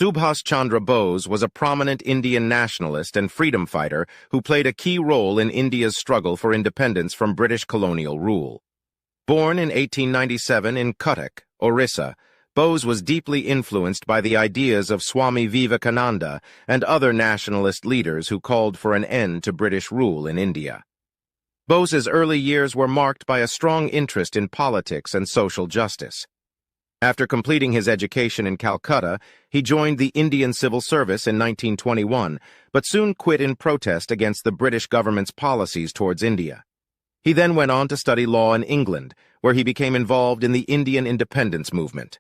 Subhas Chandra Bose was a prominent Indian nationalist and freedom fighter who played a key role in India's struggle for independence from British colonial rule. Born in 1897 in Cuttack, Orissa, Bose was deeply influenced by the ideas of Swami Vivekananda and other nationalist leaders who called for an end to British rule in India. Bose's early years were marked by a strong interest in politics and social justice. After completing his education in Calcutta, he joined the Indian Civil Service in 1921, but soon quit in protest against the British government's policies towards India. He then went on to study law in England, where he became involved in the Indian independence movement.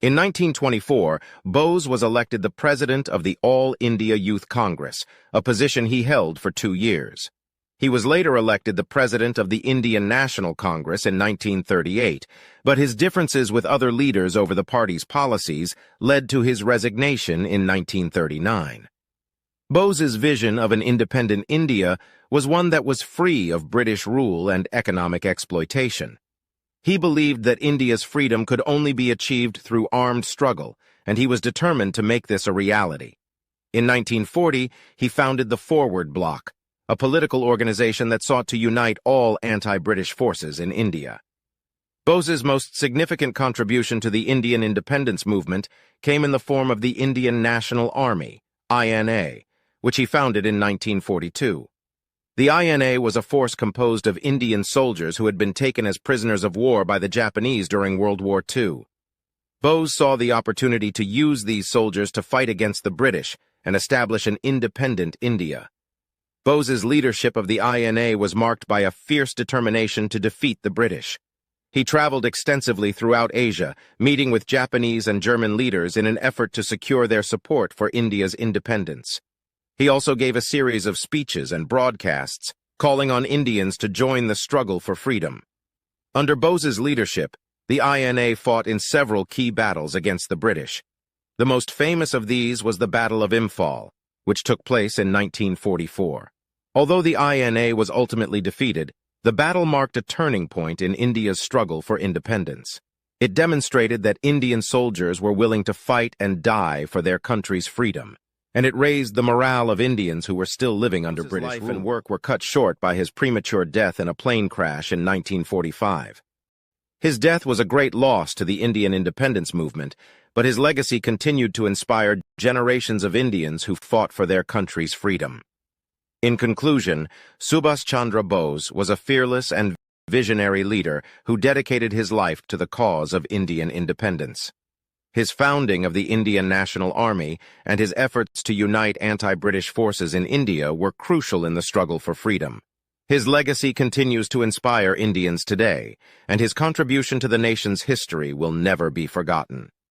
In 1924, Bose was elected the president of the All India Youth Congress, a position he held for 2 years. He was later elected the president of the Indian National Congress in 1938, but his differences with other leaders over the party's policies led to his resignation in 1939. Bose's vision of an independent India was one that was free of British rule and economic exploitation. He believed that India's freedom could only be achieved through armed struggle, and he was determined to make this a reality. In 1940, he founded the Forward Bloc, a political organization that sought to unite all anti-British forces in India. Bose's most significant contribution to the Indian independence movement came in the form of the Indian National Army, INA, which he founded in 1942. The INA was a force composed of Indian soldiers who had been taken as prisoners of war by the Japanese during World War II. Bose saw the opportunity to use these soldiers to fight against the British and establish an independent India. Bose's leadership of the INA was marked by a fierce determination to defeat the British. He traveled extensively throughout Asia, meeting with Japanese and German leaders in an effort to secure their support for India's independence. He also gave a series of speeches and broadcasts, calling on Indians to join the struggle for freedom. Under Bose's leadership, the INA fought in several key battles against the British. The most famous of these was the Battle of Imphal, which took place in 1944. Although the INA was ultimately defeated, the battle marked a turning point in India's struggle for independence. It demonstrated that Indian soldiers were willing to fight and die for their country's freedom, and it raised the morale of Indians who were still living under British rule. His life and work were cut short by his premature death in a plane crash in 1945. His death was a great loss to the Indian independence movement, but his legacy continued to inspire generations of Indians who fought for their country's freedom. In conclusion, Subhas Chandra Bose was a fearless and visionary leader who dedicated his life to the cause of Indian independence. His founding of the Indian National Army and his efforts to unite anti-British forces in India were crucial in the struggle for freedom. His legacy continues to inspire Indians today, and his contribution to the nation's history will never be forgotten.